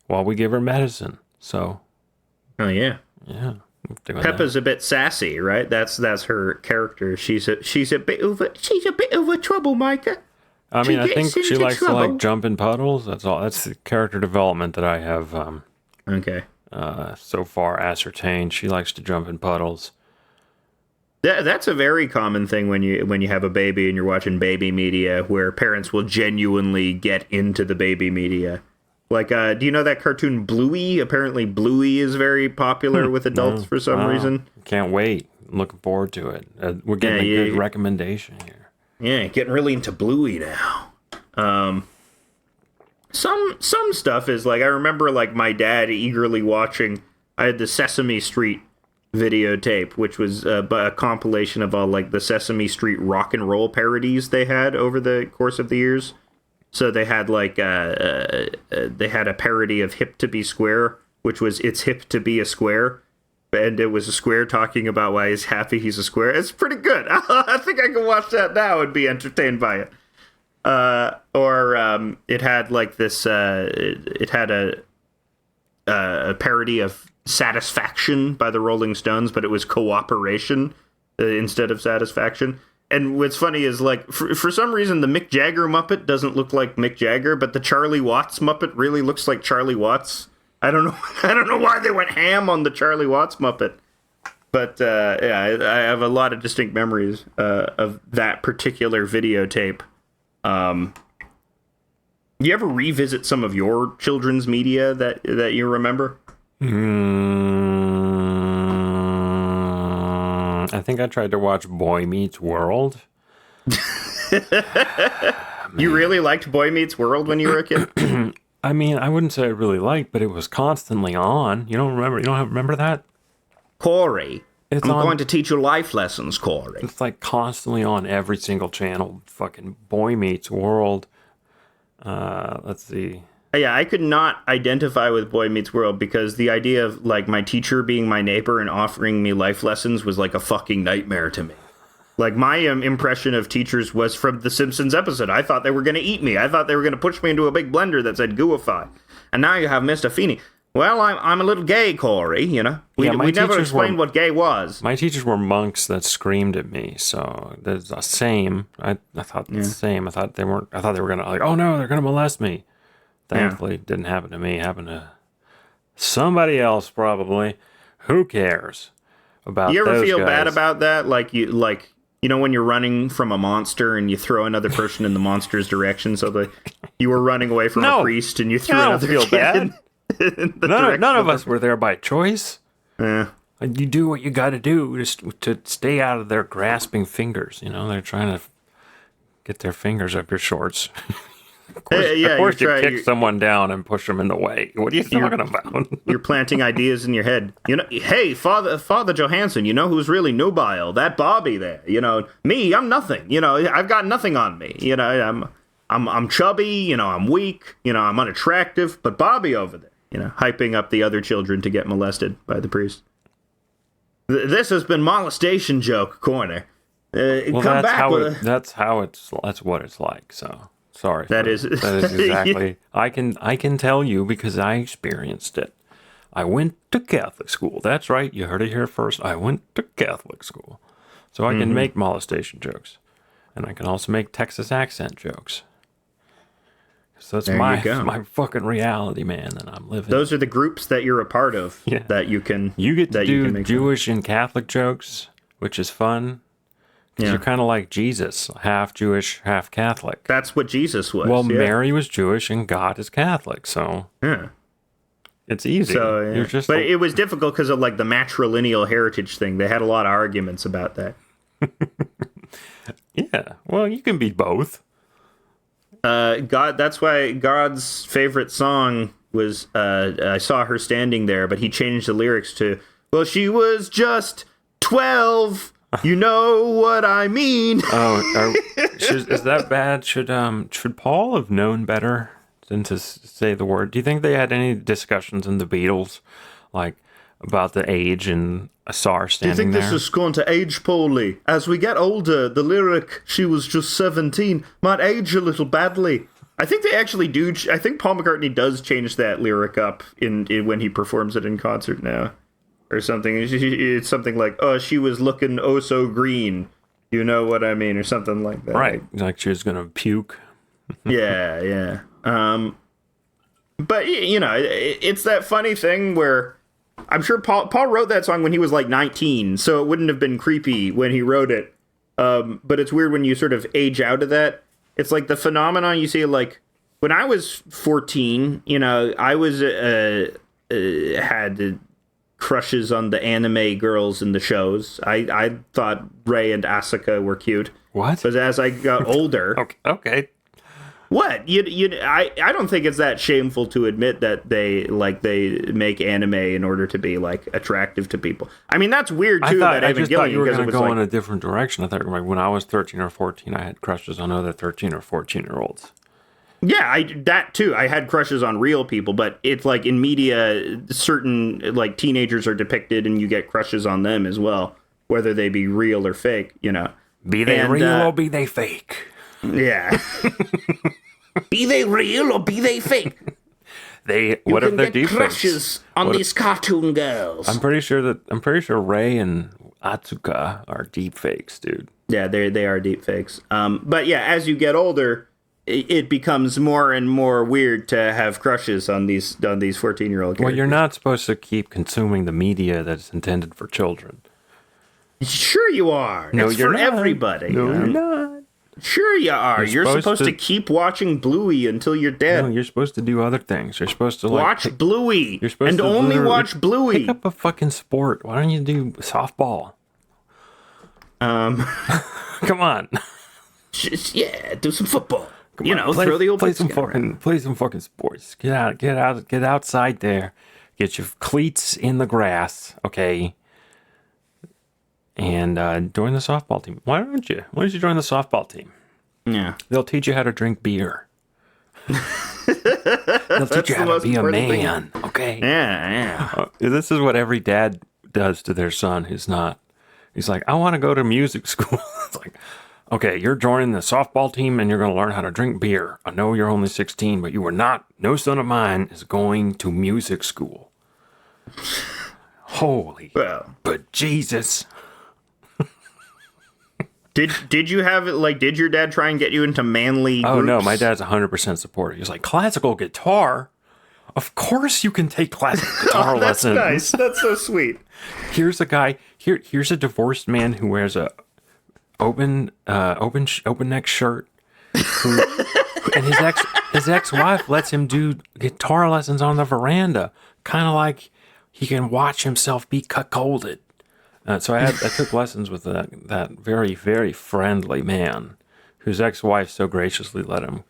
while we give her medicine. So. Oh yeah. Yeah. Peppa's a bit sassy, right? That's her character. She's a bit of a troublemaker. I mean, I think she likes to like jump in puddles. That's all. That's the character development that I have. So far ascertained. She likes to jump in puddles. That's a very common thing when you have a baby and you're watching baby media, where parents will genuinely get into the baby media. Like, do you know that cartoon Bluey? Apparently, Bluey is very popular with adults for some reason. Can't wait. I'm looking forward to it. We're getting a good recommendation here. Yeah, getting really into Bluey now. Some stuff is like, I remember like my dad eagerly watching. I had the Sesame Street videotape, which was a compilation of all like the Sesame Street rock and roll parodies they had over the course of the years. So they had like they had a parody of "Hip to Be Square," which was "It's hip to be a square." And it was a square talking about why he's happy he's a square. It's pretty good. I think I can watch that now and be entertained by it. Or it had like this. It had a parody of "Satisfaction" by the Rolling Stones, but it was "Cooperation" instead of "Satisfaction." And what's funny is like for some reason the Mick Jagger Muppet doesn't look like Mick Jagger, but the Charlie Watts Muppet really looks like Charlie Watts. I don't know why they went ham on the Charlie Watts Muppet, but yeah, I have a lot of distinct memories of that particular videotape. You ever revisit some of your children's media that you remember? I think I tried to watch Boy Meets World. You really liked Boy Meets World when you were a kid? I mean, I wouldn't say I really liked, but it was constantly on. You don't remember that? Corey, I'm going to teach you life lessons, Corey. It's like constantly on every single channel. Fucking Boy Meets World. Let's see. Yeah, I could not identify with Boy Meets World because the idea of like my teacher being my neighbor and offering me life lessons was like a fucking nightmare to me. Like, my impression of teachers was from the Simpsons episode. I thought they were going to eat me. I thought they were going to push me into a big blender that said gooify. And now you have Mr. Feeney. Well, I'm a little gay, Corey, you know. We never explained what gay was. My teachers were monks that screamed at me, so there's the same. I thought the same. I thought they were going to, like, oh no, they're going to molest me. Thankfully, it didn't happen to me. It happened to somebody else, probably. Who cares about You ever those feel guys? bad about that? You know when you're running from a monster and you throw another person in the monster's direction, so you were running away from a priest and you threw another kid bad. None of us were there by choice. Yeah. You do what you got to do to stay out of their grasping fingers. You know, they're trying to get their fingers up your shorts. Of course you kick someone down and push them in the way. What are you talking about? You're planting ideas in your head. You know, hey, Father Johansson, you know who's really nubile? That Bobby there. You know, me, I'm nothing. You know, I've got nothing on me. You know, I'm chubby. You know, I'm weak. You know, I'm unattractive. But Bobby over there, you know, hyping up the other children to get molested by the priest. This has been Molestation Joke Corner. That's what it's like. So. Sorry. That is exactly. I can tell you because I experienced it. I went to Catholic school. That's right. You heard it here first. I went to Catholic school. So I can make molestation jokes. And I can also make Texas accent jokes. So that's my fucking reality, man, and I'm living. Those are the groups that you're a part of. Yeah. That you can. You get to do make Jewish and Catholic jokes, which is fun. Because you're kind of like Jesus, half Jewish, half Catholic. That's what Jesus was. Well, Mary was Jewish and God is Catholic, so it's easy. So, You're just but it was difficult because of like the matrilineal heritage thing. They had a lot of arguments about that. Yeah, well, you can be both. God, that's why God's favorite song was I Saw Her Standing There, but he changed the lyrics to, well, she was just 12. You know what I mean? Is that bad? Should Paul have known better than to say the word? Do you think they had any discussions in the Beatles, like about the age and I saw her standing there? Do you think this is going to age poorly? As we get older, the lyric, she was just 17, might age a little badly. I think they actually do. I think Paul McCartney does change that lyric up in when he performs it in concert now. Or something. It's something like, oh, she was looking oh so green. You know what I mean? Or something like that. Right. Like she was going to puke. Yeah. But, you know, it's that funny thing where I'm sure Paul wrote that song when he was like 19, so it wouldn't have been creepy when he wrote it. But it's weird when you sort of age out of that. It's like the phenomenon you see, like, when I was 14, you know, I was had crushes on the anime girls in the shows. I thought Rei and Asuka were cute. What? But as I got older... Okay. What? I don't think it's that shameful to admit that they make anime in order to be, like, attractive to people. I mean, that's weird, too, I just thought you were going to go in a different direction. I thought, like, when I was 13 or 14, I had crushes on other 13 or 14-year-olds. Yeah, that too. I had crushes on real people, but it's like in media, certain like teenagers are depicted, and you get crushes on them as well, whether they be real or fake. You know, be they real or be they fake? Yeah, be they real or be they fake? What if they're deep crushes on these cartoon girls? I'm pretty sure Rei and Atsuka are deep fakes, dude. Yeah, they are deep fakes. But yeah, as you get older, it becomes more and more weird to have crushes on these 14-year-old characters. Well, you're not supposed to keep consuming the media that's intended for children. Sure you are. No, it's you're for not. everybody. No, you're not. Sure you are. You're supposed to keep watching Bluey until you're dead. No, you're supposed to do other things. You're supposed to watch Bluey. You're supposed and to only watch Bluey. Pick up a fucking sport. Why don't you do softball? Come on. Yeah, do some football. Throw the old play some fucking sports. Get outside there. Get your cleats in the grass, okay? And join the softball team. Why don't you join the softball team? Yeah, they'll teach you how to drink beer. They'll teach you how to be a man, okay? Yeah. This is what every dad does to their son who's not. He's like, I want to go to music school. It's like, okay, you're joining the softball team and you're going to learn how to drink beer. I know you're only 16, but you are not. No son of mine is going to music school. Holy. Well. But Jesus. Did you have it, like, did your dad try and get you into manly groups? Oh, no, my dad's 100% supportive. He's like, classical guitar? Of course you can take classical guitar lessons. That's nice. That's so sweet. Here's a guy, here's a divorced man who wears a open neck shirt, and his ex-wife lets him do guitar lessons on the veranda, kind of like he can watch himself be cuckolded. So I took lessons with that very, very friendly man, whose ex-wife so graciously let him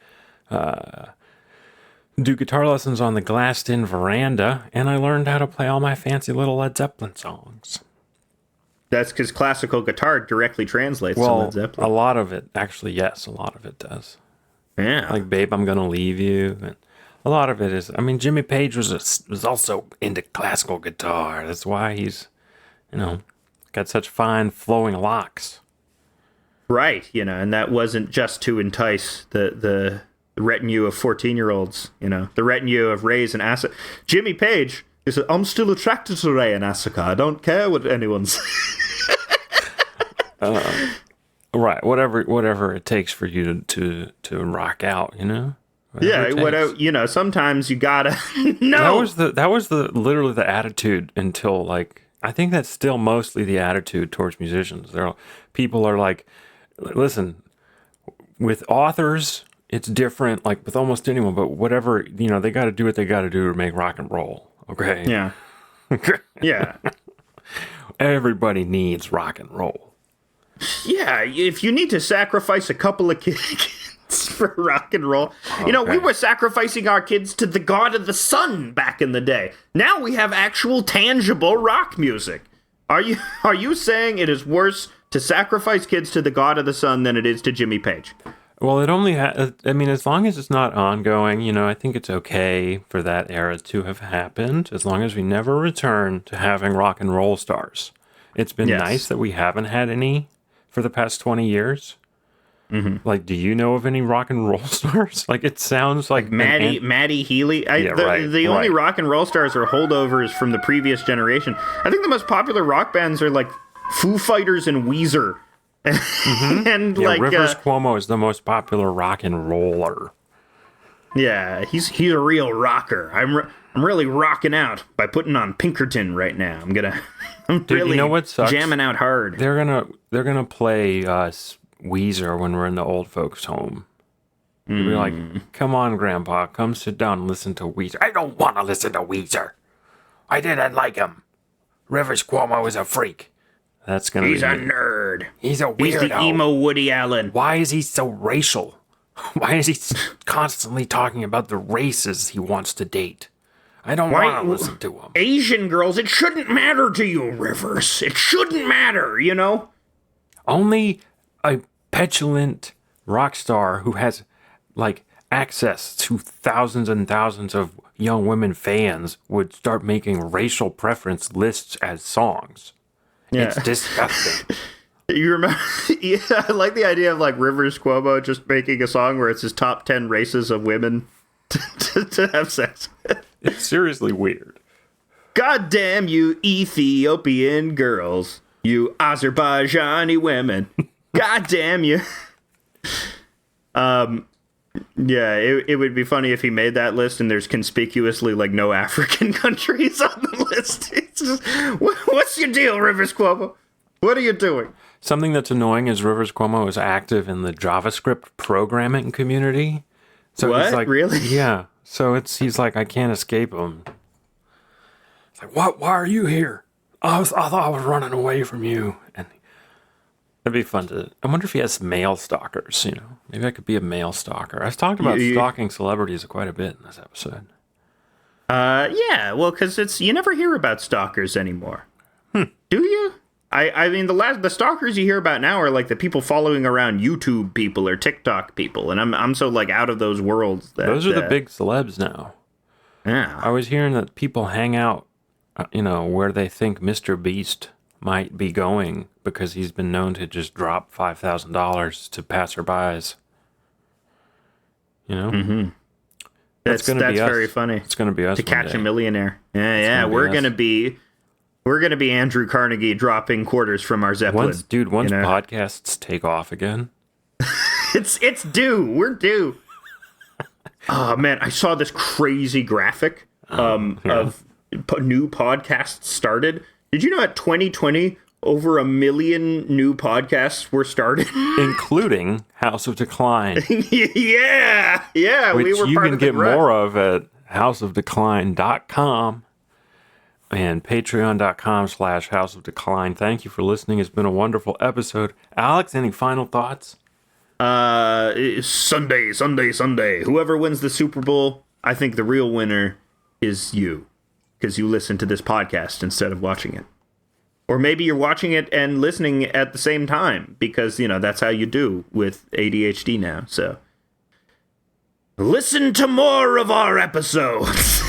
do guitar lessons on the glassed-in veranda, and I learned how to play all my fancy little Led Zeppelin songs. That's because classical guitar directly translates to Led Zeppelin. A lot of it, actually, yes, a lot of it does. Yeah. Like, Babe, I'm Gonna Leave You. And a lot of it is, I mean, Jimmy Page was also into classical guitar. That's why he's, got such fine flowing locks. Right, and that wasn't just to entice the retinue of 14-year-olds, the retinue of Rays and Acid. Jimmy Page, He said, I'm still attracted to Ray and Asuka. I don't care what anyone says. Right. Whatever it takes for you to rock out, you know? Whatever, sometimes you gotta no. That was literally the attitude until, like, I think that's still mostly the attitude towards musicians. People are like, listen, with authors, it's different, like with almost anyone, but whatever, they got to do what they got to do to make rock and roll. Okay. Yeah. Yeah. Everybody needs rock and roll. Yeah. If you need to sacrifice a couple of kids for rock and roll, we were sacrificing our kids to the god of the sun back in the day. Now we have actual tangible rock music. Are you saying it is worse to sacrifice kids to the god of the sun than it is to Jimmy Page? Well, it only as long as it's not ongoing, I think it's okay for that era to have happened, as long as we never return to having rock and roll stars. It's been nice that we haven't had any for the past 20 years. Mm-hmm. Like, do you know of any rock and roll stars? Like, it sounds like Maddie Healy. The only rock and roll stars are holdovers from the previous generation. I think the most popular rock bands are like Foo Fighters and Weezer. Mm-hmm. And Rivers Cuomo is the most popular rock and roller. Yeah, he's a real rocker. I'm really rocking out by putting on Pinkerton right now. I'm really what sucks? Jamming out hard. They're gonna play Weezer when we're in the old folks' home. They'll be like, come on, Grandpa, come sit down and listen to Weezer. I don't want to listen to Weezer. I didn't like him. Rivers Cuomo is a freak. He's a nerd. He's a weirdo. He's the emo Woody Allen. Why is he so racial? Why is he constantly talking about the races he wants to date? I don't want to listen to him. Asian girls, it shouldn't matter to you, Rivers. It shouldn't matter, Only a petulant rock star who has, like, access to thousands and thousands of young women fans would start making racial preference lists as songs. Yeah. It's disgusting. You remember? Yeah, I like the idea of like Rivers Cuomo just making a song where it's his top 10 races of women to have sex with. It's seriously weird. God damn you Ethiopian girls. You Azerbaijani women. God damn you. Yeah, it would be funny if he made that list and there's conspicuously like no African countries on the list. It's just, what's your deal, Rivers Cuomo? What are you doing? Something that's annoying is Rivers Cuomo is active in the JavaScript programming community. So what? He's like, really? Yeah. So he's like, I can't escape him. It's like, what? Why are you here? I thought I was running away from you. And it'd be fun to. I wonder if he has male stalkers. Maybe I could be a male stalker. I've talked about stalking celebrities quite a bit in this episode. Yeah. Well, because you never hear about stalkers anymore. Do you? I mean, the stalkers you hear about now are like the people following around YouTube people or TikTok people, and I'm so like out of those worlds. Those are the big celebs now. Yeah. I was hearing that people hang out, where they think Mr. Beast might be going because he's been known to just drop $5,000 to passerbys. Mm-hmm. That's very funny. It's going to be us to catch a millionaire. Yeah. We're going to be Andrew Carnegie dropping quarters from our Zeppelin. Once podcasts take off again. It's due. We're due. Oh man, I saw this crazy graphic of new podcasts started. Did you know at 2020 over 1 million new podcasts were started, including House of Decline? yeah, which we were you part can of the get more of at houseofdecline.com. And patreon.com/House of Decline. Thank you for listening. It's been a wonderful episode. Alex, any final thoughts? Sunday. Whoever wins the Super Bowl, I think the real winner is you. Because you listen to this podcast instead of watching it. Or maybe you're watching it and listening at the same time. Because, that's how you do with ADHD now. So, listen to more of our episodes.